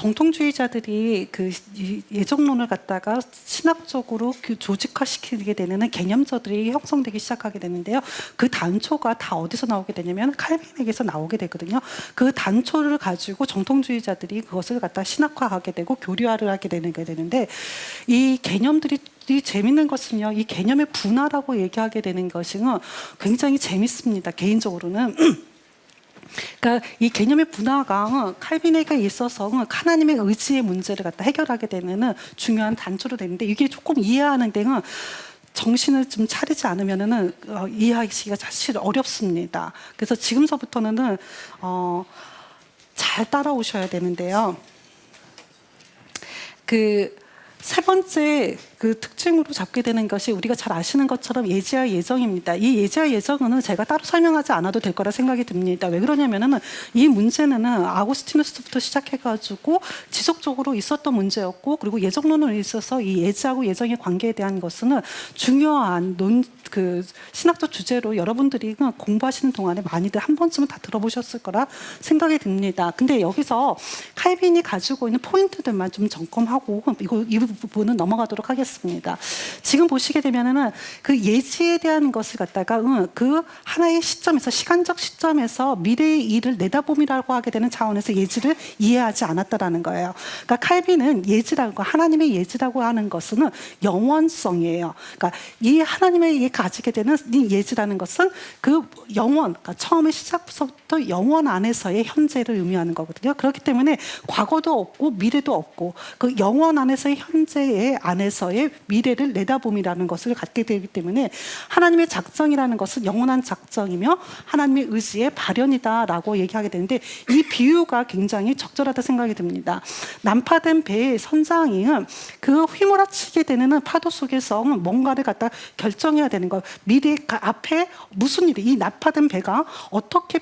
정통주의자들이 그 예정론을 갖다가 신학적으로 조직화시키게 되는 개념서들이 형성되기 시작하게 되는데요. 그 단초가 다 어디서 나오게 되냐면 칼빈에게서 나오게 되거든요. 그 단초를 가지고 정통주의자들이 그것을 갖다 신학화하게 되고 교류화를 하게 되는 게 되는데, 이 개념들이 재밌는 것은요, 이 개념의 분화라고 얘기하게 되는 것은 굉장히 재밌습니다. 개인적으로는. 그러니까 이 개념의 분화가 칼빈에게 있어서 하나님의 의지의 문제를 갖다 해결하게 되는 중요한 단초로 되는데, 이게 조금 이해하는 데는 정신을 좀 차리지 않으면은 이해하기가 사실 어렵습니다. 그래서 지금서부터는 잘 따라오셔야 되는데요. 세 번째 그 특징으로 잡게 되는 것이 우리가 잘 아시는 것처럼 예지와 예정입니다. 이 예지와 예정은 제가 따로 설명하지 않아도 될 거라 생각이 듭니다. 왜 그러냐면은 이 문제는 아고스티누스부터 시작해가지고 지속적으로 있었던 문제였고, 그리고 예정론에 있어서 이 예지하고 예정의 관계에 대한 것은 중요한 신학적 주제로 여러분들이 공부하시는 동안에 많이들 한 번쯤은 다 들어보셨을 거라 생각이 듭니다. 근데 여기서 칼빈이 가지고 있는 포인트들만 좀 점검하고 이 부분은 넘어가도록 하겠습니다. 지금 보시게 되면은 그 예지에 대한 것을 갖다가 그 하나의 시점에서, 시간적 시점에서 미래의 일을 내다봄이라고 하게 되는 차원에서 예지를 이해하지 않았다라는 거예요. 그러니까 칼빈은 예지라고, 하나님의 예지라고 하는 것은 영원성이에요. 그러니까 이 하나님의 가지게 되는 이 예지라는 것은 그 영원, 그러니까 처음에 시작부터 영원 안에서의 현재를 의미하는 거거든요. 그렇기 때문에 과거도 없고 미래도 없고 그 영원 안에서의 현재의 안에서의 미래를 내다봄이라는 것을 갖게 되기 때문에 하나님의 작정이라는 것은 영원한 작정이며 하나님의 의지의 발현이다라고 얘기하게 되는데, 이 비유가 굉장히 적절하다 생각이 듭니다. 난파된 배의 선장이 그 휘몰아치게 되는 파도 속에서 뭔가를 갖다 결정해야 되는 거예요. 미래 앞에 무슨 일이, 이 난파된 배가 어떻게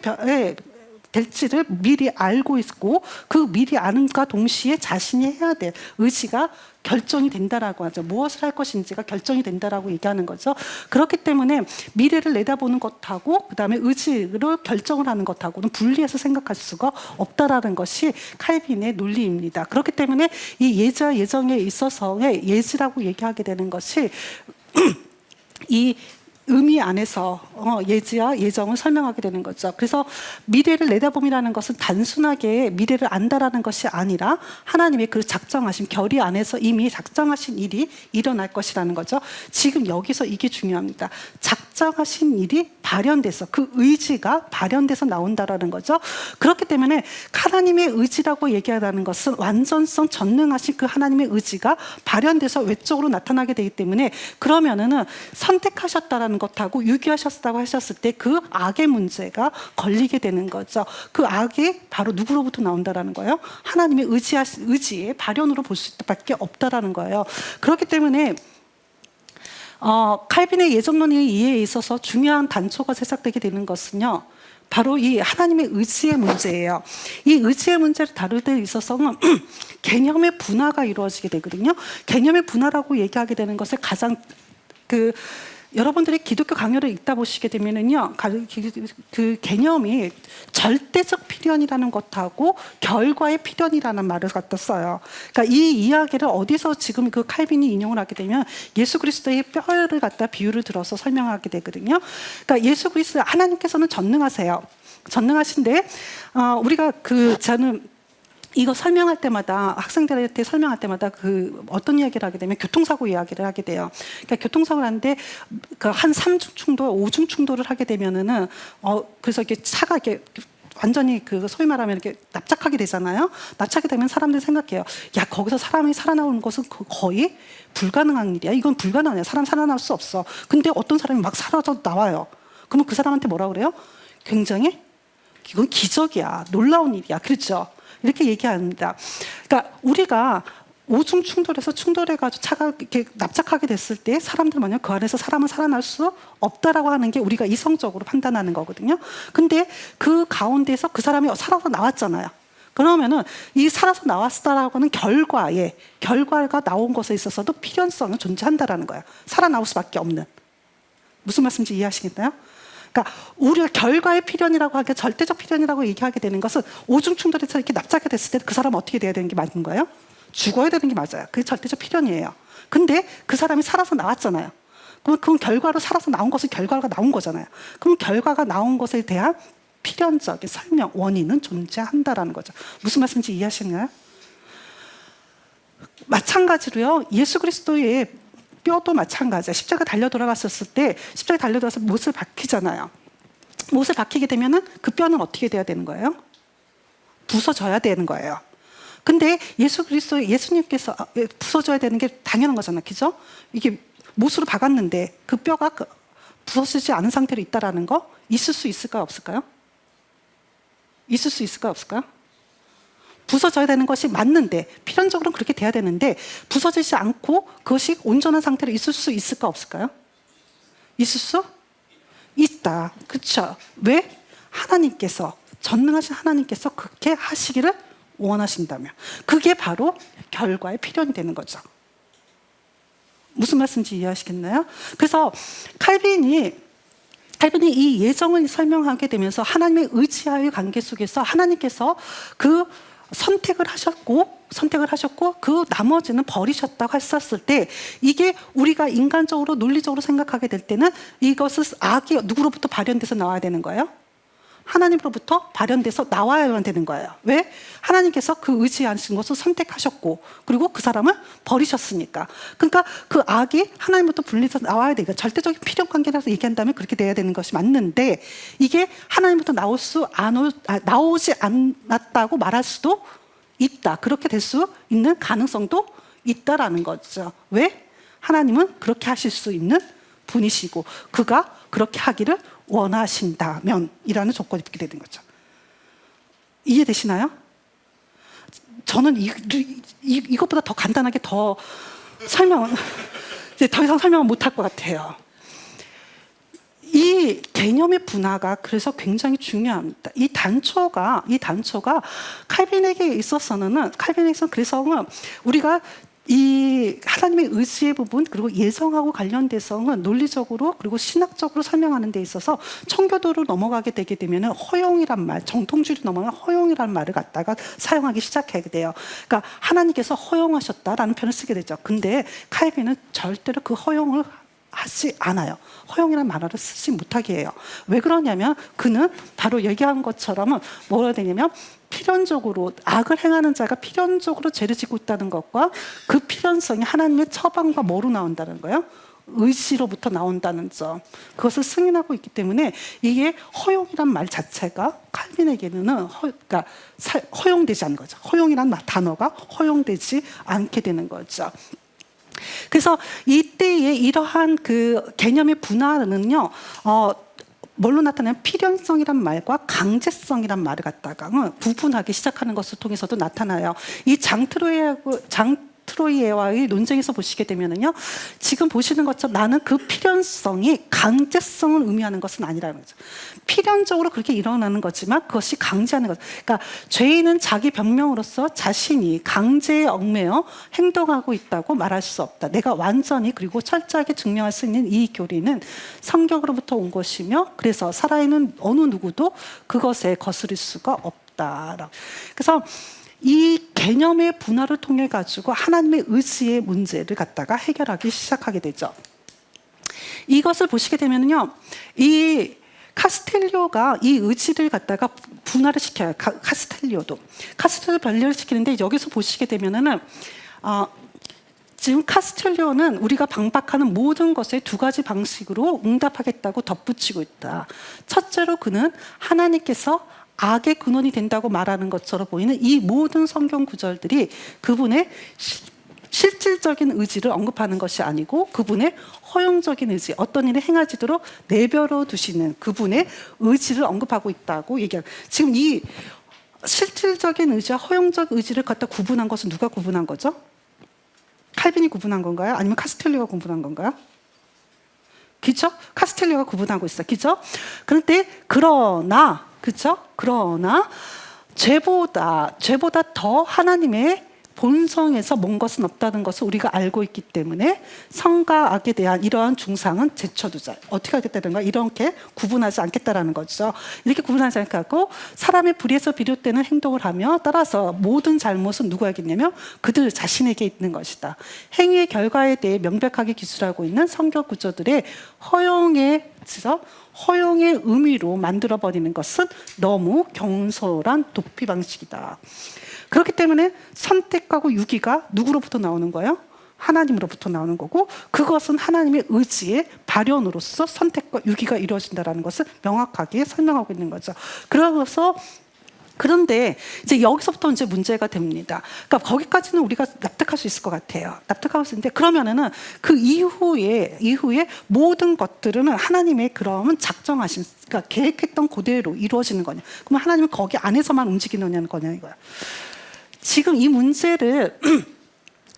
될지를 미리 알고 있고, 그 미리 아는과 동시에 자신이 해야 될 의지가 결정이 된다라고 하죠. 무엇을 할 것인지가 결정이 된다라고 얘기하는 거죠. 그렇기 때문에 미래를 내다보는 것하고 그다음에 의지를 결정을 하는 것하고는 분리해서 생각할 수가 없다라는 것이 칼빈의 논리입니다. 그렇기 때문에 이 예지와 예정에 있어서의 예지라고 얘기하게 되는 것이 이 의미 안에서 예지와 예정을 설명하게 되는 거죠. 그래서 미래를 내다봄이라는 것은 단순하게 미래를 안다라는 것이 아니라 하나님의 그 작정하신 결의 안에서 이미 작정하신 일이 일어날 것이라는 거죠. 지금 여기서 이게 중요합니다. 작정하신 일이 발현돼서, 그 의지가 발현돼서 나온다라는 거죠. 그렇기 때문에 하나님의 의지라고 얘기하는 것은 완전성, 전능하신 그 하나님의 의지가 발현돼서 외적으로 나타나게 되기 때문에, 그러면은 선택하셨다라는 것하고 유기하셨다고 하셨을 때 그 악의 문제가 걸리게 되는 거죠. 그 악이 바로 누구로부터 나온다라는 거예요? 하나님의 의지의 발현으로 볼 수밖에 없다라는 거예요. 그렇기 때문에 칼빈의 예정론의 이해에 있어서 중요한 단초가 세상되게 되는 것은요, 바로 이 하나님의 의지의 문제예요. 이 의지의 문제를 다룰 때 있어서는 개념의 분화가 이루어지게 되거든요. 개념의 분화라고 얘기하게 되는 것을 가장 여러분들이 기독교 강요를 읽다 보시게 되면은요, 그 개념이 절대적 필연이라는 것하고 결과의 필연이라는 말을 갖다 써요. 그러니까 이 이야기를 어디서 지금 그 칼빈이 인용을 하게 되면 예수 그리스도의 뼈를 갖다 비유를 들어서 설명하게 되거든요. 그러니까 예수 그리스도, 하나님께서는 전능하세요. 전능하신데 우리가 저는 이거 설명할 때마다, 학생들한테 설명할 때마다 어떤 이야기를 하게 되면 교통사고 이야기를 하게 돼요. 그러니까 교통사고를 하는데 한 3중 충돌, 5중 충돌을 하게 되면은 그래서 이렇게 차가 이렇게 완전히 소위 말하면 이렇게 납작하게 되잖아요. 납작하게 되면 사람들이 생각해요. 야, 거기서 사람이 살아나오는 것은 거의 불가능한 일이야. 이건 불가능해. 사람 살아날 수 없어. 근데 어떤 사람이 막 살아서 나와요. 그러면 그 사람한테 뭐라 그래요? 굉장히 이건 기적이야. 놀라운 일이야. 그렇죠? 이렇게 얘기합니다. 그러니까 우리가 오중 충돌해서 충돌해가지고 차가 이렇게 납작하게 됐을 때 사람들 뭐냐, 그 안에서 사람은 살아날 수 없다라고 하는 게 우리가 이성적으로 판단하는 거거든요. 근데 그 가운데서 그 사람이 살아서 나왔잖아요. 그러면은 이 살아서 나왔다라고 하는 결과가 나온 것에 있어서도 필연성은 존재한다라는 거예요. 살아나올 수밖에 없는. 무슨 말씀인지 이해하시겠나요? 그러니까 우리가 결과의 필연이라고 하게 절대적 필연이라고 얘기하게 되는 것은 오중 충돌에서 이렇게 납작하게 됐을 때 그 사람은 어떻게 돼야 되는 게 맞는 거예요? 죽어야 되는 게 맞아요. 그게 절대적 필연이에요. 근데 그 사람이 살아서 나왔잖아요. 그럼 그 결과로 살아서 나온 것은 결과가 나온 거잖아요. 그럼 결과가 나온 것에 대한 필연적인 설명, 원인은 존재한다라는 거죠. 무슨 말씀인지 이해하시나요? 마찬가지로요, 예수 그리스도의 뼈도 마찬가지예요. 십자가 달려 돌아갔었을 때 십자가 달려 돌아서 못을 박히잖아요. 못을 박히게 되면은 그 뼈는 어떻게 돼야 되는 거예요? 부서져야 되는 거예요. 근데 예수님께서 부서져야 되는 게 당연한 거잖아요. 그죠? 이게 못으로 박았는데 그 뼈가 부서지지 않은 상태로 있다라는 거 있을 수 있을까요? 없을까요? 있을 수 있을까요? 없을까요? 부서져야 되는 것이 맞는데 필연적으로는 그렇게 돼야 되는데 부서지지 않고 그것이 온전한 상태로 있을 수 있을까? 없을까요? 있을 수 있다. 그렇죠? 왜? 하나님께서, 전능하신 하나님께서 그렇게 하시기를 원하신다면 그게 바로 결과의 필연이 되는 거죠. 무슨 말씀인지 이해하시겠나요? 그래서 칼빈이 이 예정을 설명하게 되면서 하나님의 의지와의 관계 속에서 하나님께서 그 선택을 하셨고 그 나머지는 버리셨다고 했었을 때 이게 우리가 인간적으로 논리적으로 생각하게 될 때는 이것은 악이 누구로부터 발현돼서 나와야 되는 거예요? 하나님으로부터 발현돼서 나와야만 되는 거예요. 왜? 하나님께서 그 의지하신 것을 선택하셨고 그리고 그 사람을 버리셨으니까. 그러니까 그 악이 하나님부터 분리해서 나와야 되니까 절대적인 필연 관계라서 얘기한다면 그렇게 돼야 되는 것이 맞는데 이게 하나님부터 나오지 않았다고 말할 수도 있다. 그렇게 될 수 있는 가능성도 있다라는 거죠. 왜? 하나님은 그렇게 하실 수 있는 분이시고 그가 그렇게 하기를 원하신다면 이라는 조건이 붙게 되는 거죠. 이해되시나요? 저는 이것보다 더 간단하게 더 이상 설명은 못할 것 같아요. 이 개념의 분화가 그래서 굉장히 중요합니다. 이 단초가 칼빈에게 있어서는 그래서 우리가 이 하나님의 의지의 부분 그리고 예정하고 관련돼서는 논리적으로 그리고 신학적으로 설명하는 데 있어서 청교도로 넘어가게 되게 되면 허용이란 말, 정통주의로 넘어가면 허용이란 말을 갖다가 사용하기 시작하게 돼요. 그러니까 하나님께서 허용하셨다라는 표현을 쓰게 되죠. 근데 칼빈은 절대로 그 허용을 하지 않아요. 허용이라는 말을 쓰지 못하게 해요. 왜 그러냐면 그는 바로 얘기한 것처럼 뭐라 되냐면 필연적으로 악을 행하는 자가 필연적으로 죄를 짓고 있다는 것과 그 필연성이 하나님의 처방과 뭐로 나온다는 거예요? 의지로부터 나온다는 점. 그것을 승인하고 있기 때문에 이게 허용이란 말 자체가 칼빈에게는 그러니까 허용되지 않는 거죠. 허용이란 단어가 허용되지 않게 되는 거죠. 그래서 이때의 이러한 그 개념의 분화는요, 뭘로 나타나면 필연성이란 말과 강제성이란 말을 갖다가 구분하기 시작하는 것을 통해서도 나타나요. 이 장트로이에와의 논쟁에서 보시게 되면은요, 지금 보시는 것처럼 나는 그 필연성이 강제성을 의미하는 것은 아니라는 거죠. 필연적으로 그렇게 일어나는 거지만 그것이 강제하는 거죠. 그러니까 죄인은 자기 변명으로서 자신이 강제에 얽매여 행동하고 있다고 말할 수 없다. 내가 완전히 그리고 철저하게 증명할 수 있는 이 교리는 성경으로부터 온 것이며 그래서 살아있는 어느 누구도 그것에 거스릴 수가 없다. 그래서 이 개념의 분화를 통해 가지고 하나님의 의지의 문제를 갖다가 해결하기 시작하게 되죠. 이것을 보시게 되면요, 이 카스텔리오가 이 의지를 갖다가 분화를 시켜요. 카스텔리오도 분리를 시키는데 여기서 보시게 되면은 지금 카스텔리오는 우리가 반박하는 모든 것에 두 가지 방식으로 응답하겠다고 덧붙이고 있다. 첫째로 그는 하나님께서 악의 근원이 된다고 말하는 것처럼 보이는 이 모든 성경 구절들이 그분의 실질적인 의지를 언급하는 것이 아니고 그분의 허용적인 의지, 어떤 일을 행하지도록 내버려 두시는 그분의 의지를 언급하고 있다고 얘기합니다. 지금 이 실질적인 의지와 허용적 의지를 갖다 구분한 것은 누가 구분한 거죠? 칼빈이 구분한 건가요? 아니면 카스텔리오가 구분한 건가요? 그렇죠? 카스텔리오가 구분하고 있어요. 그렇죠? 그러나 죄보다 더 하나님의 본성에서 먼 것은 없다는 것을 우리가 알고 있기 때문에 선과 악에 대한 이러한 중상은 제쳐두자. 어떻게 하겠다는 거야? 이렇게 구분하지 않겠다라는 거죠. 이렇게 구분하지 않고 사람의 불의에서 비롯되는 행동을 하며 따라서 모든 잘못은 누구에게냐면 그들 자신에게 있는 것이다. 행위의 결과에 대해 명백하게 기술하고 있는 성경 구조들의 허용의 의미로 만들어버리는 것은 너무 경솔한 도피 방식이다. 그렇기 때문에 선택하고 유기가 누구로부터 나오는 거예요? 하나님으로부터 나오는 거고, 그것은 하나님의 의지의 발현으로서 선택과 유기가 이루어진다는 것을 명확하게 설명하고 있는 거죠. 그런데 이제 여기서부터 이제 문제가 됩니다. 그러니까 거기까지는 우리가 납득할 수 있을 것 같아요. 납득할 수 있는데, 그러면은 그 이후에 모든 것들은 하나님의 그러면 작정하신, 그러니까 계획했던 그대로 이루어지는 거냐? 그럼 하나님은 거기 안에서만 움직이느냐는 거냐 이거야. 지금 이 문제를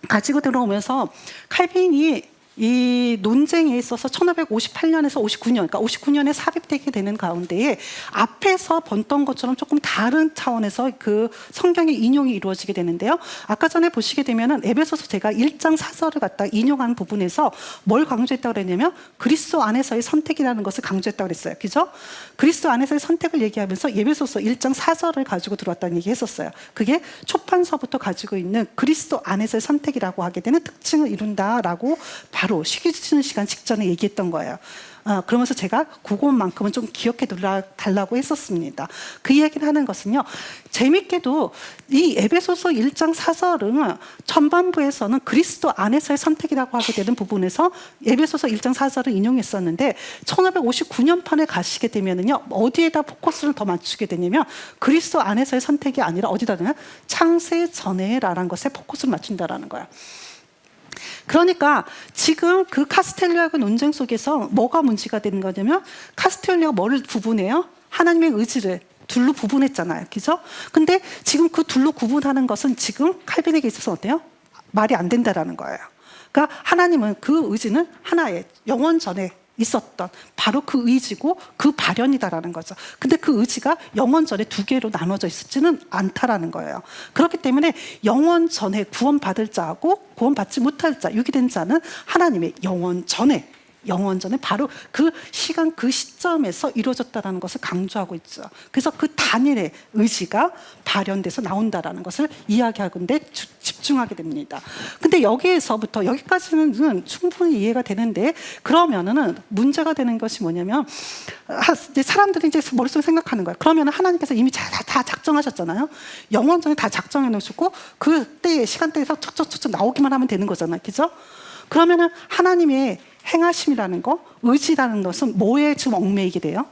가지고 들어오면서 칼빈이 이 논쟁에 있어서 1558년에서 59년, 그러니까 59년에 삽입되게 되는 가운데에 앞에서 봤던 것처럼 조금 다른 차원에서 그 성경의 인용이 이루어지게 되는데요. 아까 전에 보시게 되면은 에베소서 제가 1장 4절을 갖다 인용한 부분에서 뭘 강조했다고 그랬냐면 그리스도 안에서의 선택이라는 것을 강조했다고 그랬어요. 그죠? 그리스도 안에서의 선택을 얘기하면서 에베소서 1장 4절을 가지고 들어왔다는 얘기 했었어요. 그게 초판서부터 가지고 있는 그리스도 안에서의 선택이라고 하게 되는 특징을 이룬다라고 바로 쉬기 쉬는 시간 직전에 얘기했던 거예요. 그러면서 제가 그것만큼은 좀 기억해 달라고 했었습니다. 그 이야기를 하는 것은요, 재밌게도 이 에베소서 1장 4절은 전반부에서는 그리스도 안에서의 선택이라고 하게 되는 부분에서 에베소서 1장 4절을 인용했었는데 1559년판에 가시게 되면은요, 어디에다 포커스를 더 맞추게 되냐면 그리스도 안에서의 선택이 아니라 어디다 되냐, 창세 전에라는 것에 포커스를 맞춘다라는 거야. 그러니까 지금 그 카스텔리아의 논쟁 속에서 뭐가 문제가 되는 거냐면, 카스텔리아가 뭐를 구분해요? 하나님의 의지를 둘로 구분했잖아요. 그죠? 근데 지금 그 둘로 구분하는 것은 지금 칼빈에게 있어서 어때요? 말이 안 된다라는 거예요. 그러니까 하나님은 그 의지는 하나의 영원 전에 있었던 바로 그 의지고 그 발현이다라는 거죠. 근데 그 의지가 영원 전에 두 개로 나눠져 있지는 않다라는 거예요. 그렇기 때문에 영원 전에 구원받을 자하고 구원받지 못할 자, 유기된 자는 하나님의 영원 전에 바로 그 시간 그 시점에서 이루어졌다는 것을 강조하고 있죠. 그래서 그 단일의 의지가 발현돼서 나온다라는 것을 이야기하는데 집중하게 됩니다. 근데 여기에서부터 여기까지는 충분히 이해가 되는데, 그러면은 문제가 되는 것이 뭐냐면, 사람들이 이제 머릿속에 생각하는 거예요. 그러면 하나님께서 이미 다 작정하셨잖아요. 영원 전에 다 작정해 놓으시고 그때 시간대에서 척척척척 나오기만 하면 되는 거잖아요. 그죠? 그러면은 하나님의 행하심이라는 거, 의지라는 것은 뭐에 지금 얽매이게 돼요?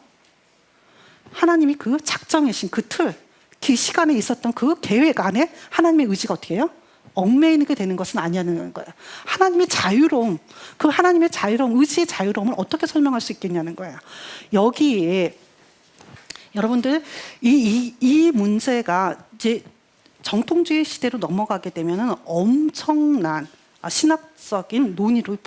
하나님이 그 작정하신 그 틀, 그 시간에 있었던 그 계획 안에 하나님의 의지가 어떻게 해요? 얽매이게 되는 것은 아니냐는 거예요. 하나님의 자유로움, 그 하나님의 자유로움, 의지의 자유로움을 어떻게 설명할 수 있겠냐는 거예요. 여기에 여러분들 이 문제가 이제 정통주의 시대로 넘어가게 되면은 엄청난 신학적인 논의로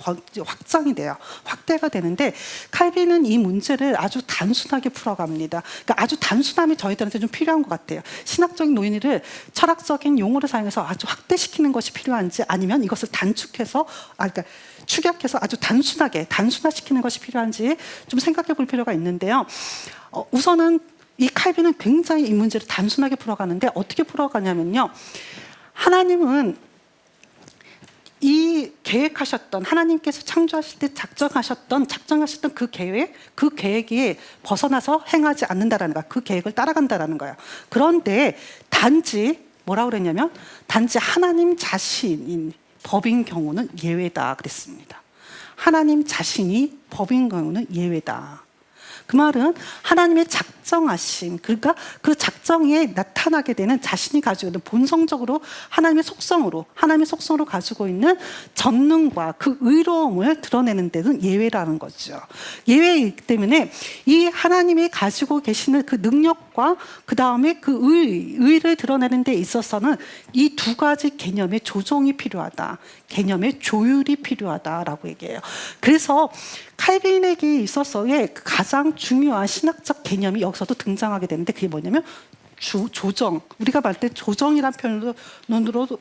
확장이 돼요. 확대가 되는데, 칼빈은 이 문제를 아주 단순하게 풀어갑니다. 그러니까 아주 단순함이 저희들한테 좀 필요한 것 같아요. 신학적인 논의를 철학적인 용어를 사용해서 아주 확대시키는 것이 필요한지, 아니면 이것을 단축해서, 그러니까 축약해서 아주 단순화시키는 것이 필요한지 좀 생각해 볼 필요가 있는데요. 우선은 이 칼빈은 굉장히 이 문제를 단순하게 풀어가는데, 어떻게 풀어가냐면요, 하나님은 이 계획하셨던, 하나님께서 창조하실 때 작정하셨던 그 계획이 벗어나서 행하지 않는다라는 거야. 그 계획을 따라간다라는 거야. 그런데 단지 뭐라고 그랬냐면, 단지 하나님 자신인 법인 경우는 예외다 그랬습니다. 하나님 자신이 법인 경우는 예외다. 그 말은 하나님의 작정하심, 그러니까 그 작정에 나타나게 되는 자신이 가지고 있는 본성적으로 하나님의 속성으로 가지고 있는 전능과 그 의로움을 드러내는 데는 예외라는 거죠. 예외이기 때문에 이 하나님이 가지고 계시는 그 능력과 그 다음에 그 의를 드러내는 데 있어서는 이 두 가지 개념의 조정이 필요하다. 개념의 조율이 필요하다라고 얘기해요. 그래서 칼빈에게 있어서의 가장 중요한 신학적 개념이 여기서도 등장하게 되는데, 그게 뭐냐면 조정, 우리가 말 때 조정이란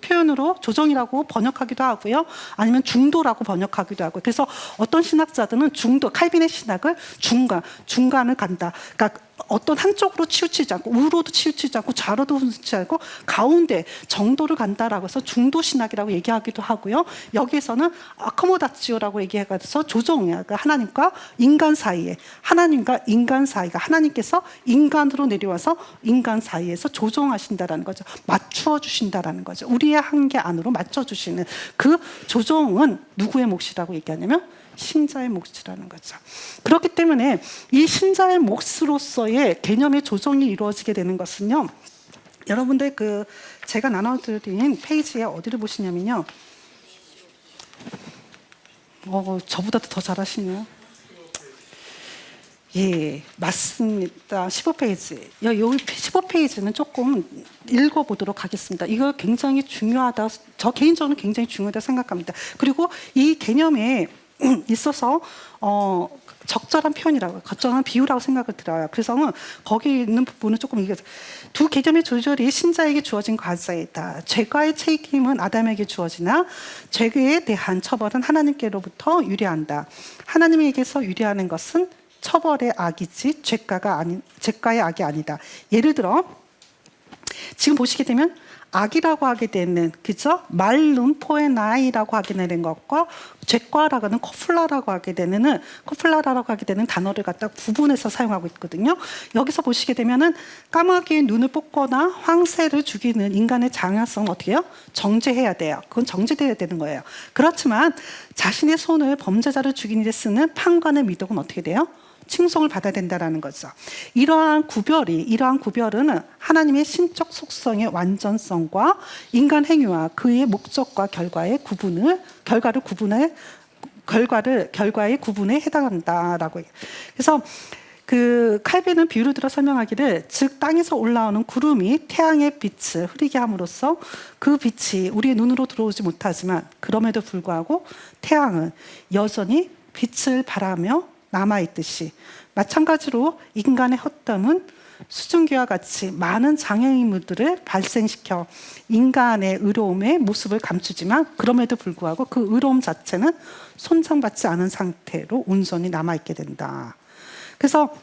표현으로 조정이라고 번역하기도 하고요. 아니면 중도라고 번역하기도 하고. 그래서 어떤 신학자들은 중도, 칼빈의 신학을 중간을 간다. 그러니까 어떤 한쪽으로 치우치지 않고 우로도 치우치지 않고 좌로도 치우치지 않고 가운데 정도를 간다라고 해서 중도 신학이라고 얘기하기도 하고요. 여기에서는 아코모다치오라고 얘기해서 조정이야. 그러니까 하나님과 인간 사이에, 하나님과 인간 사이가 하나님께서 인간으로 내려와서 인간 사이에서 조정하신다라는 거죠. 맞추어 주신다라는 거죠. 우리의 한계 안으로 맞춰 주시는 그 조정은 누구의 몫이라고 얘기하냐면 신자의 몫이라는 거죠. 그렇기 때문에 이 신자의 몫으로서의 개념의 조정이 이루어지게 되는 것은요. 여러분들 제가 나눠드린 페이지에 어디를 보시냐면요. 저보다도 더 잘하시네요. 예, 맞습니다. 15페이지. 이 15페이지는 조금 읽어보도록 하겠습니다. 이거 굉장히 중요하다. 저 개인적으로 굉장히 중요하다 생각합니다. 그리고 이 개념에 있어서 적절한 표현이라고, 적절한 비유라고 생각을 들어요. 그래서 거기 있는 부분은 조금 이게 두 개념의 조절이 신자에게 주어진 과제이다. 죄과의 책임은 아담에게 주어지나 죄에 대한 처벌은 하나님께로부터 유래한다. 하나님에게서 유래하는 것은 처벌의 악이지 죄과의 악이 아니다. 예를 들어 지금 보시게 되면 악이라고 하게 되는, 그죠? 말룸 포에나이라고 하게 되는 것과 죄과라고 하는 코플라라고 하게 되는 단어를 갖다 구분해서 사용하고 있거든요. 여기서 보시게 되면은 까마귀의 눈을 뽑거나 황새를 죽이는 인간의 장야성은 어떻게 해요? 정죄해야 돼요. 그건 정죄돼야 되는 거예요. 그렇지만 자신의 손을 범죄자를 죽이는 데 쓰는 판관의 미덕은 어떻게 돼요? 칭송을 받아야 된다는 거죠. 이러한 구별은 하나님의 신적 속성의 완전성과 인간 행위와 그의 목적과 결과의 구분에 해당한다라고. 그래서 칼빈은 비유를 들어 설명하기를, 즉 땅에서 올라오는 구름이 태양의 빛을 흐리게 함으로써 그 빛이 우리의 눈으로 들어오지 못하지만 그럼에도 불구하고 태양은 여전히 빛을 발하며 남아있듯이, 마찬가지로 인간의 헛됨은 수증기와 같이 많은 장애물들을 발생시켜 인간의 의로움의 모습을 감추지만 그럼에도 불구하고 그 의로움 자체는 손상받지 않은 상태로 온전히 남아있게 된다. 그래서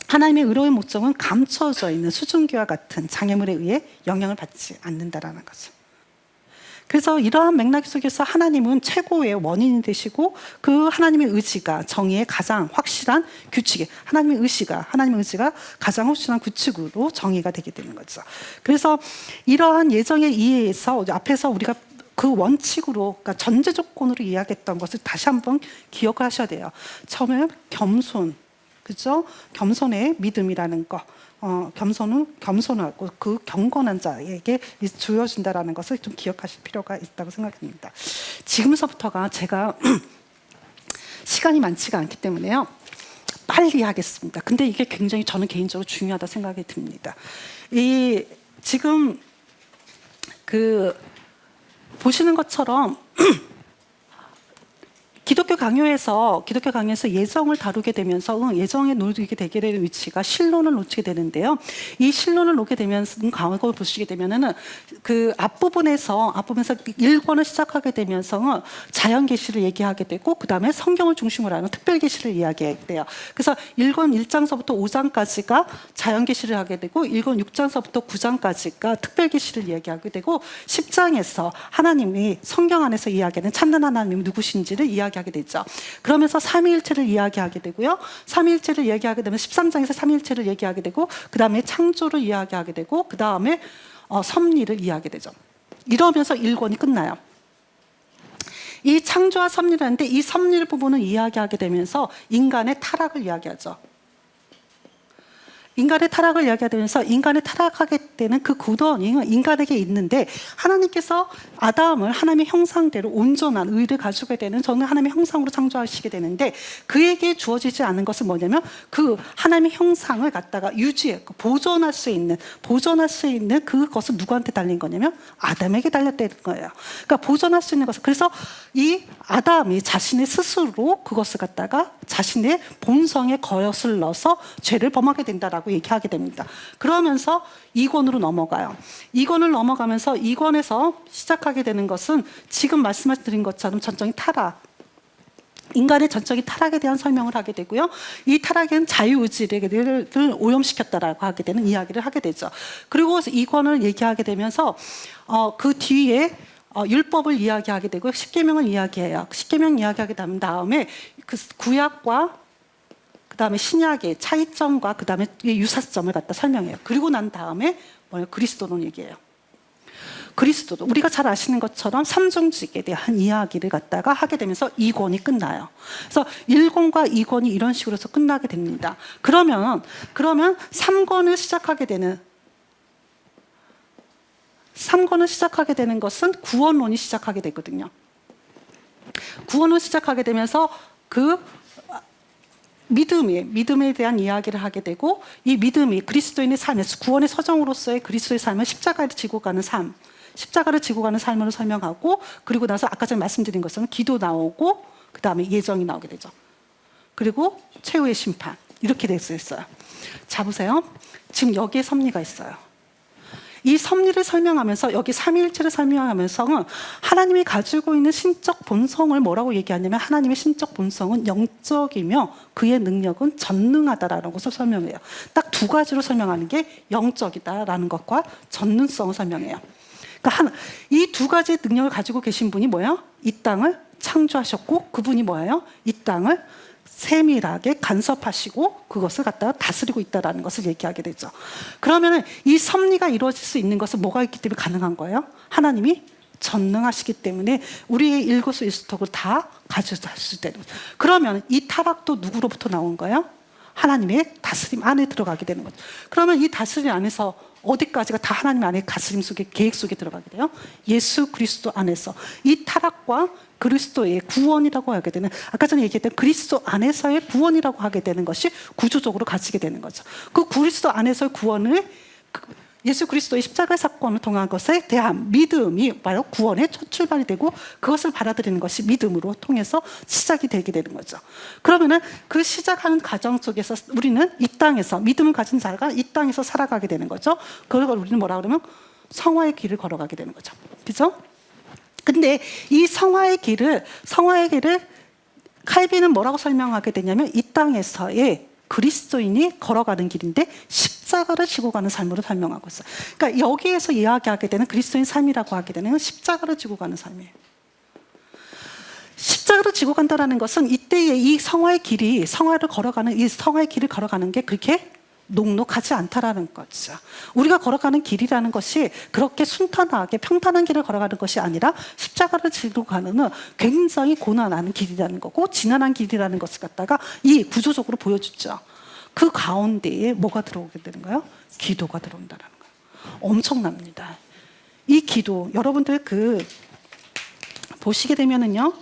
하나님의 의로움의 목적은 감춰져 있는 수증기와 같은 장애물에 의해 영향을 받지 않는다라는 거죠. 그래서 이러한 맥락 속에서 하나님은 최고의 원인이 되시고 그 하나님의 의지가 정의의 가장 확실한 규칙이, 하나님의 의지가 가장 확실한 규칙으로 정의가 되게 되는 거죠. 그래서 이러한 예정의 이해에서 앞에서 우리가 그 원칙으로, 그러니까 전제 조건으로 이야기했던 것을 다시 한번 기억하셔야 돼요. 처음에 겸손, 그죠? 겸손의 믿음이라는 거. 겸손하고 그 경건한 자에게 주어진다라는 것을 좀 기억하실 필요가 있다고 생각합니다. 지금서부터가 제가 시간이 많지가 않기 때문에요. 빨리 하겠습니다. 근데 이게 굉장히 저는 개인적으로 중요하다 생각이 듭니다. 지금 보시는 것처럼 기독교 강요에서 예정을 다루게 되면서 예정에 놓이게 되게 되는 위치가 신론을 놓치게 되는데요. 이 신론을 놓게 되면서 과거 보시게 되면은 앞부분에서 1권을 시작하게 되면서 자연 계시를 얘기하게 되고 그 다음에 성경을 중심으로 하는 특별 계시를 이야기하게 돼요. 그래서 1권 1장서부터 5장까지가 자연 계시를 하게 되고 1권 6장서부터 9장까지가 특별 계시를 이야기하게 되고 10장에서 하나님이 성경 안에서 이야기하는 참된 하나님이 누구신지를 이야기하게 되죠. 그러면서 삼위일체를 이야기하게 되고요. 삼위일체를 이야기하게 되면 13장에서 삼위일체를 얘기하게 되고 그 다음에 창조를 이야기하게 되고 그 다음에 섭리를 이야기하게 되죠. 이러면서 1권이 끝나요. 이 창조와 섭리라는데 이 섭리를 부분을 이야기하게 되면서 인간의 타락을 이야기하죠. 인간의 타락을 이야기하면서 인간의 타락하게 되는 그 구덩이 인간에게 있는데 하나님께서 아담을 하나님의 형상대로 온전한 의를 가지게 되는 저는 하나님의 형상으로 창조하시게 되는데 그에게 주어지지 않은 것은 뭐냐면 그 하나님의 형상을 갖다가 유지했고 보존할 수 있는 그것은 누구한테 달린 거냐면 아담에게 달렸다는 거예요. 그러니까 보존할 수 있는 것은, 그래서 이 아담이 자신의 스스로 그것을 갖다가 자신의 본성에 거슬러서 죄를 범하게 된다라고 라고 얘기하게 됩니다. 그러면서 2권으로 넘어가요. 2권을 넘어가면서 2권에서 시작하게 되는 것은 지금 말씀드린 것처럼 전적인 타락, 인간의 전적인 타락에 대한 설명을 하게 되고요. 이 타락은 자유의지를 오염시켰다라고 하게 되는 이야기를 하게 되죠. 그리고 2권을 얘기하게 되면서 그 뒤에 율법을 이야기하게 되고 십계명을 이야기해요. 십계명 이야기하게 되면 다음에 그 구약과 그 다음에 신약의 차이점과 그 다음에 유사점을 갖다 설명해요. 그리고 난 다음에 그리스도론 얘기해요. 그리스도도 우리가 잘 아시는 것처럼 삼중직에 대한 이야기를 갖다가 하게 되면서 2권이 끝나요. 그래서 1권과 2권이 이런 식으로 해서 끝나게 됩니다. 그러면 3권을 시작하게 되는 것은 구원론이 시작하게 되거든요. 구원을 시작하게 되면서 그 믿음에 대한 이야기를 하게 되고, 이 믿음이 그리스도인의 삶에서 구원의 서정으로서의 그리스도의 삶을 십자가를 지고 가는 삶, 십자가를 지고 가는 삶으로 설명하고, 그리고 나서 아까 전에 말씀드린 것은 기도 나오고 그 다음에 예정이 나오게 되죠. 그리고 최후의 심판, 이렇게 되어 있어요. 자 보세요. 지금 여기에 섭리가 있어요. 이 섭리를 설명하면서, 여기 삼위일체를 설명하면서 하나님이 가지고 있는 신적 본성을 뭐라고 얘기하냐면, 하나님의 신적 본성은 영적이며 그의 능력은 전능하다라는 것을 설명해요. 딱 두 가지로 설명하는 게 영적이다라는 것과 전능성을 설명해요. 그러니까 이 두 가지 능력을 가지고 계신 분이 뭐예요? 이 땅을 창조하셨고, 그분이 뭐예요? 이 땅을 세밀하게 간섭하시고 그것을 갖다가 다스리고 있다는 것을 얘기하게 되죠. 그러면 이 섭리가 이루어질 수 있는 것은 뭐가 있기 때문에 가능한 거예요? 하나님이 전능하시기 때문에 우리의 일거수일투족을 다 가져갈 수 있다는 거죠. 그러면 이 타락도 누구로부터 나온 거예요? 하나님의 다스림 안에 들어가게 되는 거죠. 그러면 이 다스림 안에서 어디까지가 다 하나님 안에 다스림 속에, 계획 속에 들어가게 돼요? 예수 그리스도 안에서 이 타락과 그리스도의 구원이라고 하게 되는, 아까 전에 얘기했던 그리스도 안에서의 구원이라고 하게 되는 것이 구조적으로 가지게 되는 거죠. 그 그리스도 안에서의 구원을, 예수 그리스도의 십자가 사건을 통한 것에 대한 믿음이 바로 구원의 첫 출발이 되고, 그것을 받아들이는 것이 믿음으로 통해서 시작이 되게 되는 거죠. 그러면은 그 시작하는 과정 속에서 우리는 이 땅에서, 믿음을 가진 자가 이 땅에서 살아가게 되는 거죠. 그걸 우리는 뭐라 그러면 성화의 길을 걸어가게 되는 거죠. 그죠? 근데 이 성화의 길을 칼빈은 뭐라고 설명하게 되냐면, 이 땅에서의 그리스도인이 걸어가는 길인데 십자가를 지고 가는 삶으로 설명하고 있어요. 그러니까 여기에서 이야기하게 되는 그리스도인 삶이라고 하게 되는 십자가를 지고 가는 삶이에요. 십자가를 지고 간다는 것은 이때의 이 성화의 길을 걸어가는 게 그렇게 녹록하지 않다라는 거죠. 우리가 걸어가는 길이라는 것이 그렇게 순탄하게 평탄한 길을 걸어가는 것이 아니라 십자가를 지고 가는 굉장히 고난하는 길이라는 거고, 지난한 길이라는 것을 갖다가 이 구조적으로 보여주죠. 그 가운데에 뭐가 들어오게 되는 거예요? 기도가 들어온다는 거예요. 엄청납니다. 이 기도, 여러분들 보시게 되면은요,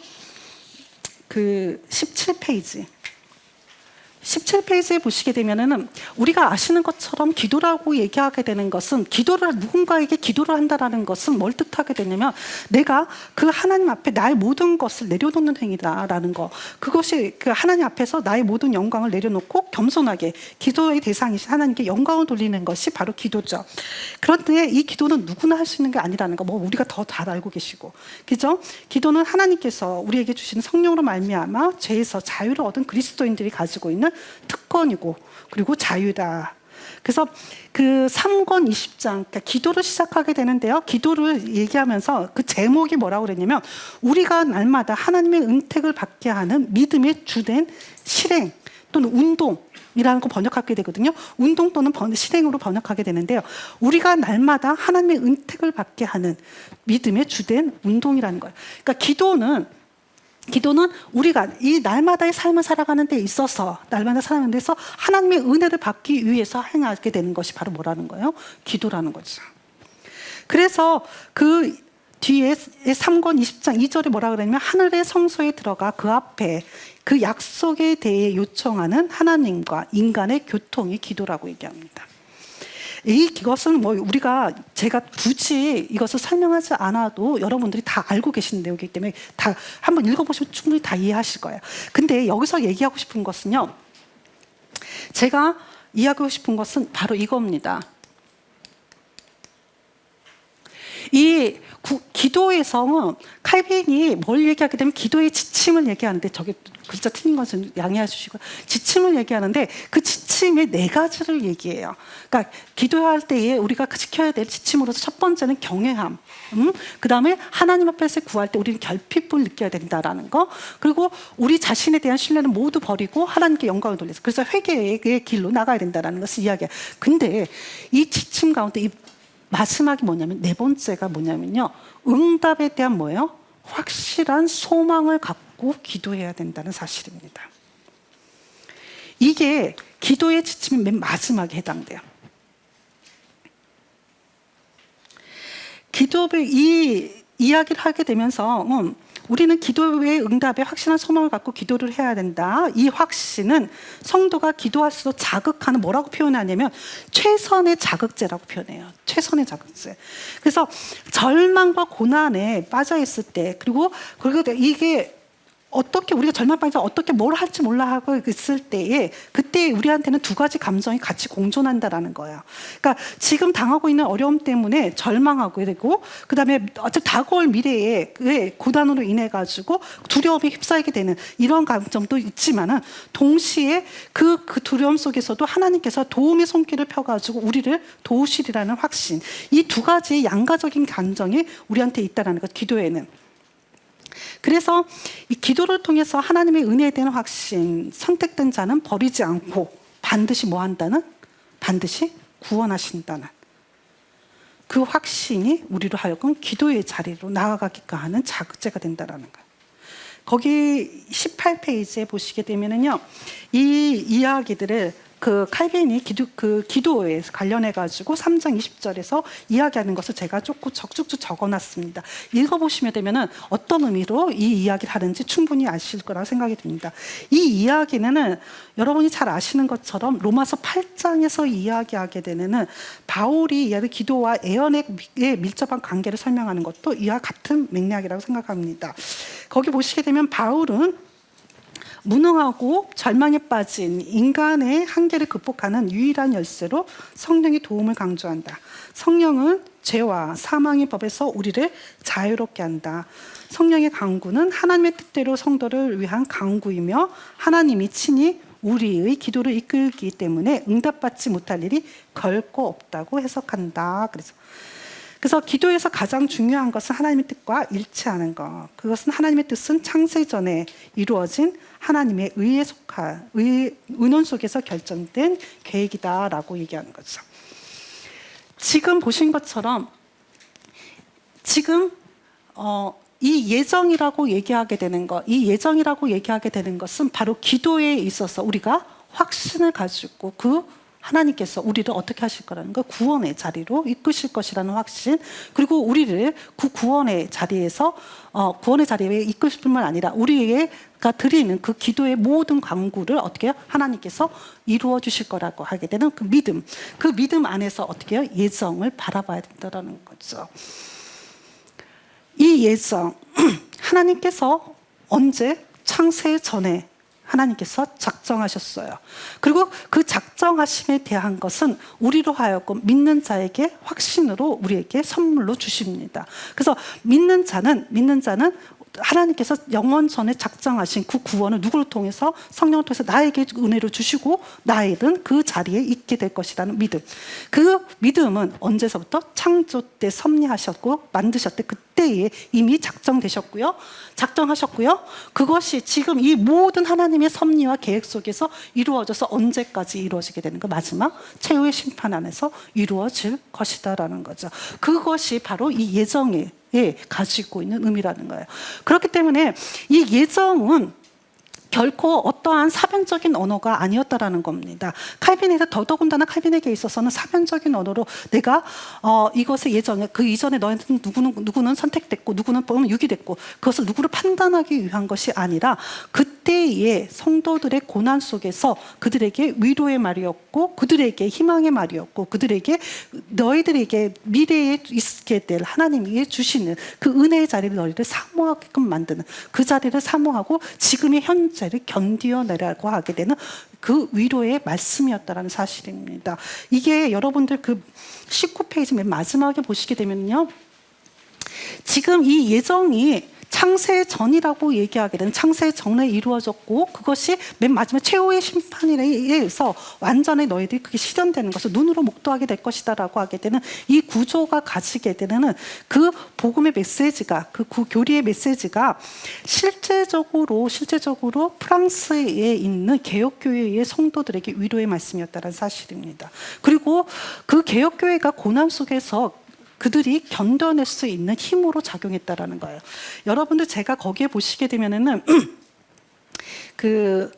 17페이지에 보시게 되면은, 우리가 아시는 것처럼 기도라고 얘기하게 되는 것은, 누군가에게 기도를 한다라는 것은 뭘 뜻하게 되냐면, 내가 그 하나님 앞에 나의 모든 것을 내려놓는 행위다라는 거. 그것이 그 하나님 앞에서 나의 모든 영광을 내려놓고 겸손하게 기도의 대상이신 하나님께 영광을 돌리는 것이 바로 기도죠. 그런데 이 기도는 누구나 할 수 있는 게 아니라는 거, 우리가 더 잘 알고 계시고, 그죠? 기도는 하나님께서 우리에게 주시는 성령으로 말미암아 죄에서 자유를 얻은 그리스도인들이 가지고 있는 특권이고, 그리고 자유다. 그래서 그 3권 20장, 그러니까 기도를 시작하게 되는데요. 기도를 얘기하면서 그 제목이 뭐라고 그랬냐면, 우리가 날마다 하나님의 은택을 받게 하는 믿음의 주된 실행 또는 운동이라는 거 번역하게 되거든요. 운동 또는 실행으로 번역하게 되는데요. 우리가 날마다 하나님의 은택을 받게 하는 믿음의 주된 운동이라는 거예요. 그러니까 기도는 우리가 이 날마다의 삶을 살아가는 데 있어서, 날마다 살아가는 데서 하나님의 은혜를 받기 위해서 행하게 되는 것이 바로 뭐라는 거예요? 기도라는 거죠. 그래서 그 뒤에 3권 20장 2절에 뭐라 그러냐면, 하늘의 성소에 들어가 그 앞에 그 약속에 대해 요청하는 하나님과 인간의 교통이 기도라고 얘기합니다. 이것은 제가 굳이 이것을 설명하지 않아도 여러분들이 다 알고 계신 내용이기 때문에 다 한번 읽어보시면 충분히 다 이해하실 거예요. 근데 여기서 얘기하고 싶은 것은요, 제가 이야기하고 싶은 것은 바로 이겁니다. 이 기도에서 칼빈이 뭘 얘기하게 되면 기도의 지침을 얘기하는데, 저게 글자 틀린 것은 양해해 주시고, 지침을 얘기하는데 그 지침의 4가지를 얘기해요. 그러니까 기도할 때에 우리가 지켜야 될 지침으로서 첫 번째는 경외함, 그 다음에 하나님 앞에서 구할 때 우리는 결핍을 느껴야 된다라는 거, 그리고 우리 자신에 대한 신뢰는 모두 버리고 하나님께 영광을 돌려서, 그래서 회개의 길로 나가야 된다라는 것을 이야기해요. 근데 이 지침 가운데 이 마지막이 뭐냐면, 4번째가 뭐냐면요, 응답에 대한 뭐예요? 확실한 소망을 갖고 기도해야 된다는 사실입니다. 이게 기도의 지침이 맨 마지막에 해당돼요. 기도의 이 이야기를 하게 되면서 우리는 기도의 응답에 확실한 소망을 갖고 기도를 해야 된다. 이 확신은 성도가 기도할수록 자극하는, 뭐라고 표현하냐면 최선의 자극제라고 표현해요. 최선의 자극제. 그래서 절망과 고난에 빠져 있을 때, 그리고 이게 어떻게 우리가 절망방에서 어떻게 뭘 할지 몰라 하고 있을 때에, 그때 우리한테는 2가지 감정이 같이 공존한다라는 거예요. 그러니까 지금 당하고 있는 어려움 때문에 절망하고, 그리고 그 다음에 어차피 다가올 미래에 고난으로 인해 가지고 두려움에 휩싸이게 되는 이런 감정도 있지만은, 동시에 그 두려움 속에서도 하나님께서 도움의 손길을 펴가지고 우리를 도우시리라는 확신, 이 2가지의 양가적인 감정이 우리한테 있다라는 것, 기도에는. 그래서 이 기도를 통해서 하나님의 은혜에 대한 확신, 선택된 자는 버리지 않고 반드시 뭐 한다는? 반드시 구원하신다는 그 확신이 우리로 하여금 기도의 자리로 나아가게끔 하는 자극제가 된다는 거예요. 거기 18페이지에 보시게 되면은요, 이 이야기들을 그 칼빈이 기도에 관련해가지고 3장 20절에서 이야기하는 것을 제가 조금 쭉쭉 적어놨습니다. 읽어보시면 되면은 어떤 의미로 이 이야기를 하는지 충분히 아실 거라고 생각이 듭니다. 이 이야기는 여러분이 잘 아시는 것처럼 로마서 8장에서 이야기하게 되는 바울이 기도와 애언의 밀접한 관계를 설명하는 것도 이와 같은 맥락이라고 생각합니다. 거기 보시게 되면 바울은 무능하고 절망에 빠진 인간의 한계를 극복하는 유일한 열쇠로 성령의 도움을 강조한다. 성령은 죄와 사망의 법에서 우리를 자유롭게 한다. 성령의 강구는 하나님의 뜻대로 성도를 위한 강구이며 하나님이 친히 우리의 기도를 이끌기 때문에 응답받지 못할 일이 결코 없다고 해석한다. 그래서 기도에서 가장 중요한 것은 하나님의 뜻과 일치하는 것. 그것은 하나님의 뜻은 창세전에 이루어진 하나님의 의논 속에서 결정된 계획이다라고 얘기하는 거죠. 지금 보신 것처럼 지금 이 예정이라고 얘기하게 되는 것, 이 예정이라고 얘기하게 되는 것은 바로 기도에 있어서 우리가 확신을 가지고 하나님께서 우리를 어떻게 하실 거라는 거, 구원의 자리로 이끄실 것이라는 확신, 그리고 우리를 그 구원의 자리에 이끄실 뿐만 아니라 우리가 드리는 그 기도의 모든 간구를 어떻게 해요? 하나님께서 이루어 주실 거라고 하게 되는 그 믿음 안에서 어떻게 해요? 예정을 바라봐야 된다는 거죠. 이 예정, 하나님께서 언제? 창세 전에 하나님께서 작정하셨어요. 그리고 그 작정하심에 대한 것은 우리로 하여금 믿는 자에게 확신으로 우리에게 선물로 주십니다. 그래서 믿는 자는 하나님께서 영원 전에 작정하신 그 구원을 누구를 통해서? 성령을 통해서 나에게 은혜로 주시고 나에는 그 자리에 있게 될 것이라는 믿음. 그 믿음은 언제서부터? 창조 때 섭리하셨고 만드셨대. 그때에 이미 작정하셨고요. 그것이 지금 이 모든 하나님의 섭리와 계획 속에서 이루어져서 언제까지 이루어지게 되는 거? 마지막 최후의 심판 안에서 이루어질 것이다라는 거죠. 그것이 바로 이 예정에 가지고 있는 의미라는 거예요. 그렇기 때문에 이 예정은 결코 어떠한 사변적인 언어가 아니었다라는 겁니다. 칼빈에서 더더군다나 칼빈에게 있어서는 사변적인 언어로 내가 이것의 예정에 그 이전에 너희는 누구는 선택됐고 누구는 유기됐고 그것을 누구를 판단하기 위한 것이 아니라 그때의 성도들의 고난 속에서 그들에게 위로의 말이었고 그들에게 희망의 말이었고 그들에게 너희들에게 미래에 있게 될 하나님이 주시는 그 은혜의 자리를 너희를 사모하게끔 만드는 그 자리를 사모하고 지금의 현재 권세를 견디어내라고 하게 되는 그 위로의 말씀이었다라는 사실입니다. 이게 여러분들 그 19페이지 맨 마지막에 보시게 되면요, 지금 이 예정이 창세 전이라고 얘기하게 되는 창세 전에 이루어졌고, 그것이 맨 마지막 최후의 심판에 의해서 완전히 너희들이 그게 실현되는 것을 눈으로 목도하게 될 것이다라고 하게 되는 이 구조가 가지게 되는 그 복음의 메시지가, 그 교리의 메시지가 실제적으로 프랑스에 있는 개혁교회의 성도들에게 위로의 말씀이었다는 사실입니다. 그리고 그 개혁교회가 고난 속에서 그들이 견뎌낼 수 있는 힘으로 작용했다라는 거예요. 여러분들 제가 거기에 보시게 되면은 그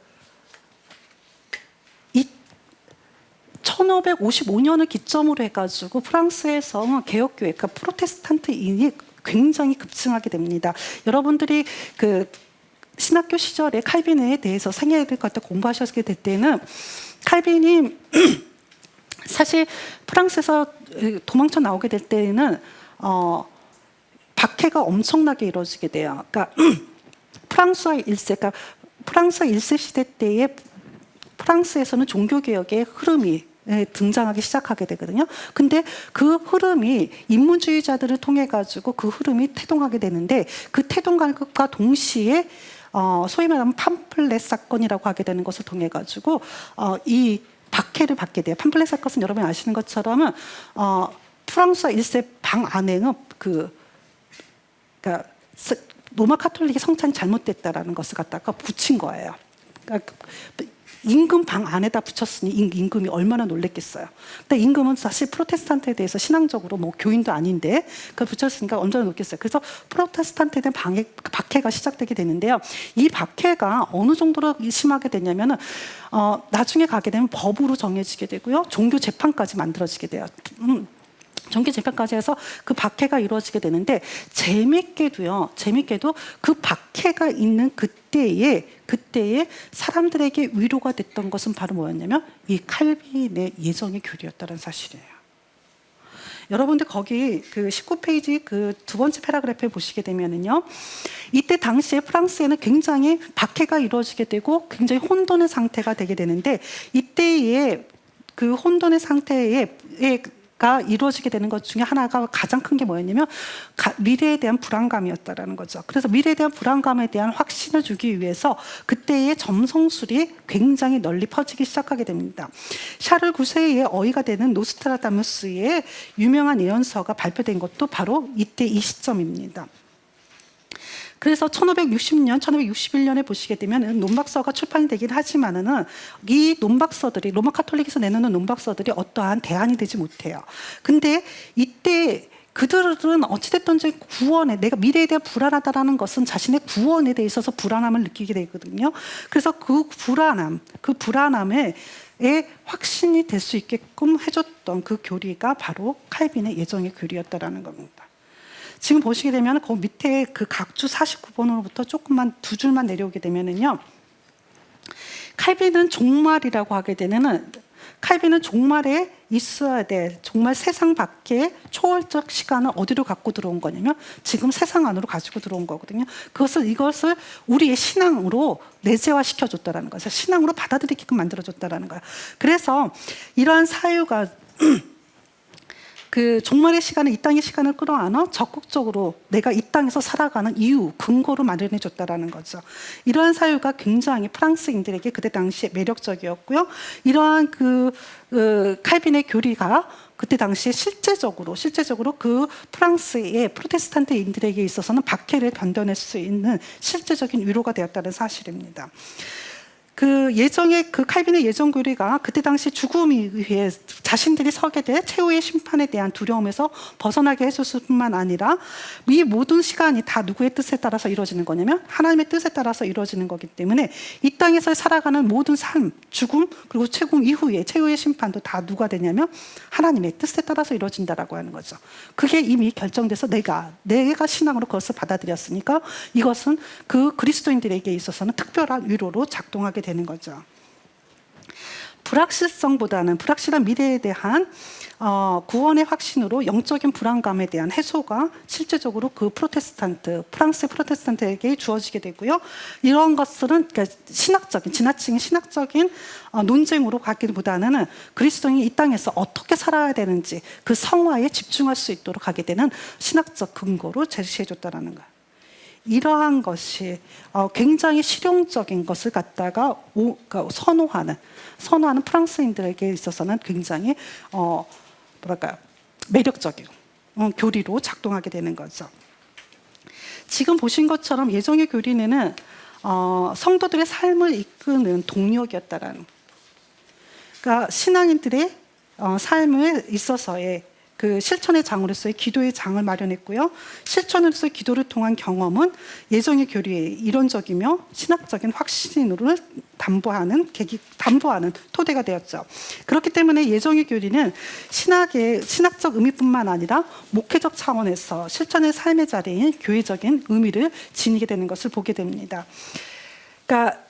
1555년을 기점으로 해가지고 프랑스에서 개혁교회, 그러니까 프로테스탄트인이 굉장히 급증하게 됩니다. 여러분들이 그 신학교 시절에 칼빈에 대해서 생애를 갖다 공부하셨게 될 때는 칼빈이 사실 프랑스에서 도망쳐 나오게 될 때는 박해가 엄청나게 이루어지게 돼요. 그러니까 프랑스와 1세, 그러니까 프랑스 1세 시대 때에 프랑스에서는 종교개혁의 흐름이 등장하기 시작하게 되거든요. 근데 그 흐름이 인문주의자들을 통해 가지고 그 흐름이 태동하게 되는데, 그 태동과 동시에 소위 말하면 팜플렛 사건이라고 하게 되는 것을 통해 가지고 이 박해를 받게 돼요. 팜플렛 사건은 여러분이 아시는 것처럼 프랑스와 1세 방 안에는 그러니까 로마 카톨릭의 성찬이 잘못됐다라는 것을 갖다가 붙인 거예요. 그러니까 임금 방 안에다 붙였으니 임금이 얼마나 놀랬겠어요. 근데 임금은 사실 프로테스탄트에 대해서 신앙적으로 뭐 교인도 아닌데 그 붙였으니까 얼마나 놀겠어요. 그래서 프로테스탄트에 대한 박해가 시작되게 되는데요. 이 박해가 어느 정도로 심하게 되냐면은 나중에 가게 되면 법으로 정해지게 되고요, 종교 재판까지 만들어지게 돼요. 종교 재판까지 해서 그 박해가 이루어지게 되는데, 재밌게도 그 박해가 있는 그때에 사람들에게 위로가 됐던 것은 바로 뭐였냐면 이 칼빈의 예정의 교리였다는 사실이에요. 여러분들 거기 그 19페이지 그 두 번째 패러그래프에 보시게 되면은요, 이때 당시에 프랑스에는 굉장히 박해가 이루어지게 되고 굉장히 혼돈의 상태가 되게 되는데, 이때의 그 혼돈의 상태에 가 이루어지게 되는 것 중에 하나가 가장 큰 게 뭐였냐면 미래에 대한 불안감이었다라는 거죠. 그래서 미래에 대한 불안감에 대한 확신을 주기 위해서 그때의 점성술이 굉장히 널리 퍼지기 시작하게 됩니다. 샤를 9세의 어이가 되는 노스트라다무스의 유명한 예언서가 발표된 것도 바로 이때 이 시점입니다. 그래서 1560년, 1561년에 보시게 되면 논박서가 출판이 되긴 하지만은 이 논박서들이 로마 카톨릭에서 내놓는 논박서들이 어떠한 대안이 되지 못해요. 근데 이때 그들은 어찌됐든지 구원에, 내가 미래에 대한 불안하다라는 것은 자신의 구원에 대해 있어서 불안함을 느끼게 되거든요. 그래서 그 불안함에 확신이 될 수 있게끔 해줬던 그 교리가 바로 칼빈의 예정의 교리였다라는 겁니다. 지금 보시게 되면 그 밑에 그 각주 49번으로부터 조금만 두 줄만 내려오게 되면은요, 칼빈은 종말이라고 하게 되는, 칼빈은 종말에 있어야 될, 정말 세상 밖에 초월적 시간을 어디로 갖고 들어온 거냐면 지금 세상 안으로 가지고 들어온 거거든요. 이것을 우리의 신앙으로 내재화시켜 줬다라는 거예요. 신앙으로 받아들이게끔 만들어 줬다라는 거예요. 그래서 이러한 사유가 그 종말의 시간을, 이 땅의 시간을 끌어안아 적극적으로 내가 이 땅에서 살아가는 이유, 근거로 마련해 줬다라는 거죠. 이러한 사유가 굉장히 프랑스인들에게 그때 당시에 매력적이었고요. 이러한 칼빈의 교리가 그때 당시에 실제적으로 그 프랑스의 프로테스탄트인들에게 있어서는 박해를 견뎌낼 수 있는 실제적인 위로가 되었다는 사실입니다. 그 예정의 그 칼빈의 예정 교리가 그때 당시 죽음에 의해 자신들이 서게 될 최후의 심판에 대한 두려움에서 벗어나게 해줬을 뿐만 아니라 이 모든 시간이 다 누구의 뜻에 따라서 이루어지는 거냐면 하나님의 뜻에 따라서 이루어지는 거기 때문에 이 땅에서 살아가는 모든 삶, 죽음, 그리고 죽음 이후에 최후의 심판도 다 누가 되냐면 하나님의 뜻에 따라서 이루어진다라고 하는 거죠. 그게 이미 결정돼서 내가 신앙으로 그것을 받아들였으니까 이것은 그 그리스도인들에게 있어서는 특별한 위로로 작동하게 되는 거죠. 불확실한 미래에 대한 구원의 확신으로 영적인 불안감에 대한 해소가 실제적으로 그 프랑스의 프로테스탄트에게 주어지게 되고요. 이런 것들은 그러니까 지나치게 신학적인 논쟁으로 가기보다는 그리스도인이 이 땅에서 어떻게 살아야 되는지 그 성화에 집중할 수 있도록 하게 되는 신학적 근거로 제시해 줬다는 거예요. 이러한 것이 굉장히 실용적인 것을 갖다가 그러니까 선호하는 프랑스인들에게 있어서는 굉장히 매력적인 교리로 작동하게 되는 거죠. 지금 보신 것처럼 예정의 교리는 성도들의 삶을 이끄는 동력이었다라는. 그러니까 신앙인들의 삶에 있어서의 그 실천의 장으로서의 기도의 장을 마련했고요. 실천으로서의 기도를 통한 경험은 예정의 교리의 이론적이며 신학적인 확신으로 담보하는 토대가 되었죠. 그렇기 때문에 예정의 교리는 신학적 의미뿐만 아니라 목회적 차원에서 실천의 삶의 자리인 교회적인 의미를 지니게 되는 것을 보게 됩니다. 그러니까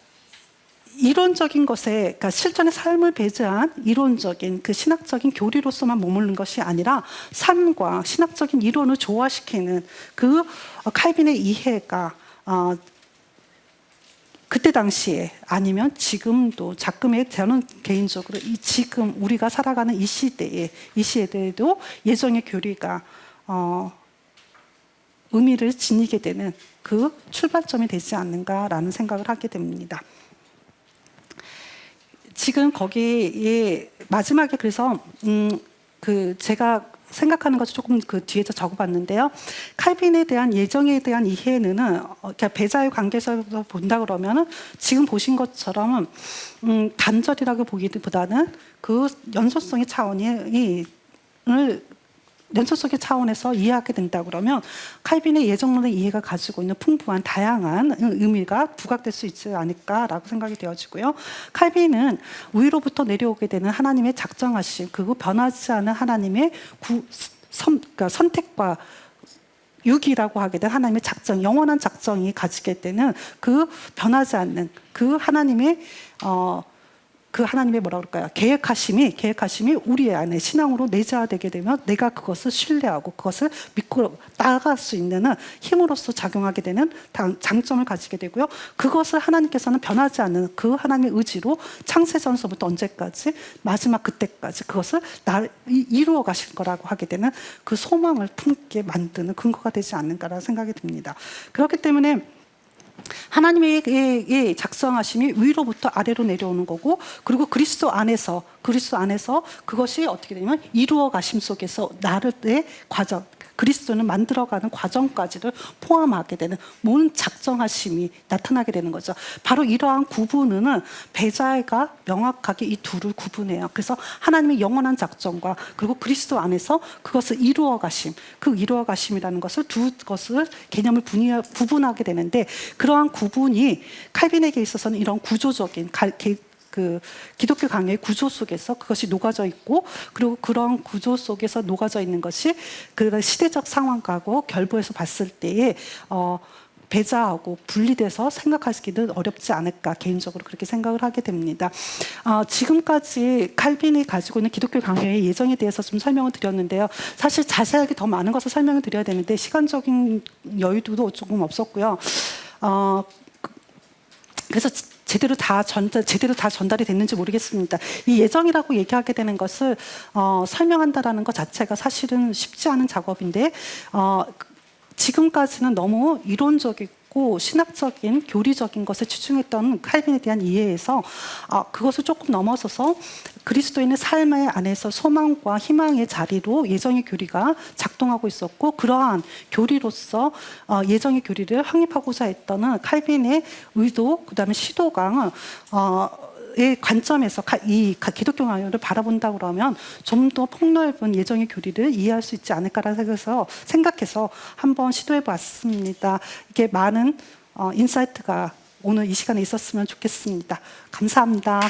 이론적인 것에, 그러니까 실천의 삶을 배제한 이론적인 그 신학적인 교리로서만 머무르는 것이 아니라 삶과 신학적인 이론을 조화시키는 그 칼빈의 이해가 그때 당시에 아니면 지금도 저는 개인적으로 지금 우리가 살아가는 이 시대에도 예정의 교리가 의미를 지니게 되는 그 출발점이 되지 않는가라는 생각을 하게 됩니다. 지금 거기에 마지막에 그래서 제가 생각하는 것을 조금 그 뒤에서 적어봤는데요. 칼빈에 대한 예정에 대한 이해는 배자의 관계에서 본다 그러면은 지금 보신 것처럼 단절이라고 보기보다는 그 연속성의 차원에서 이해하게 된다 그러면 칼빈의 예정론의 이해가 가지고 있는 풍부한 다양한 의미가 부각될 수 있지 않을까라고 생각이 되어지고요. 칼빈은 위로부터 내려오게 되는 하나님의 작정하심, 그리고 변하지 않은 하나님의 그러니까 선택과 유기라고 하게 된 하나님의 작정, 영원한 작정이 가지게 되는 그 변하지 않는 그 하나님의 계획하심이 우리 안에 신앙으로 내재화되게 되면 내가 그것을 신뢰하고 그것을 믿고 나아갈 수 있는 힘으로서 작용하게 되는 장점을 가지게 되고요. 그것을 하나님께서는 변하지 않는 그 하나님의 의지로 창세전서부터 언제까지 마지막 그때까지 그것을 이루어 가실 거라고 하게 되는 그 소망을 품게 만드는 근거가 되지 않는가라는 생각이 듭니다. 그렇기 때문에 하나님의 작성하심이 위로부터 아래로 내려오는 거고, 그리고 그리스도 안에서 그것이 어떻게 되냐면 이루어 가심 속에서 나의 과정, 그리스도는 만들어가는 과정까지를 포함하게 되는 모든 작정하심이 나타나게 되는 거죠. 바로 이러한 구분은 배자가 명확하게 이 둘을 구분해요. 그래서 하나님의 영원한 작정과 그리고 그리스도 안에서 그것을 이루어 가심, 그 이루어 가심이라는 것을 두 것을 개념을 구분하게 되는데, 그러한 구분이 칼빈에게 있어서는 이런 구조적인 그 기독교 강요의 구조 속에서 그것이 녹아져 있고, 그리고 그런 구조 속에서 녹아져 있는 것이 그 시대적 상황하고 결부해서 봤을 때에 배자하고 분리돼서 생각하기는 어렵지 않을까, 개인적으로 그렇게 생각을 하게 됩니다. 지금까지 칼빈이 가지고 있는 기독교 강요의 예정에 대해서 좀 설명을 드렸는데요. 사실 자세하게 더 많은 것을 설명을 드려야 되는데 시간적인 여유도 조금 없었고요. 그래서 제대로 다 전달이 됐는지 모르겠습니다. 이 예정이라고 얘기하게 되는 것을 설명한다라는 것 자체가 사실은 쉽지 않은 작업인데, 지금까지는 너무 이론적이고 신학적인 교리적인 것에 집중했던 칼빈에 대한 이해에서 그것을 조금 넘어서서 그리스도인의 삶의 안에서 소망과 희망의 자리로 예정의 교리가 작동하고 있었고, 그러한 교리로서 예정의 교리를 확립하고자 했던 칼빈의 의도, 그 다음에 시도가 의 관점에서 이 기독교 강요를 바라본다 그러면 좀 더 폭넓은 예정의 교리를 이해할 수 있지 않을까라는 생각해서 한번 시도해 봤습니다. 이게 많은 인사이트가 오늘 이 시간에 있었으면 좋겠습니다. 감사합니다.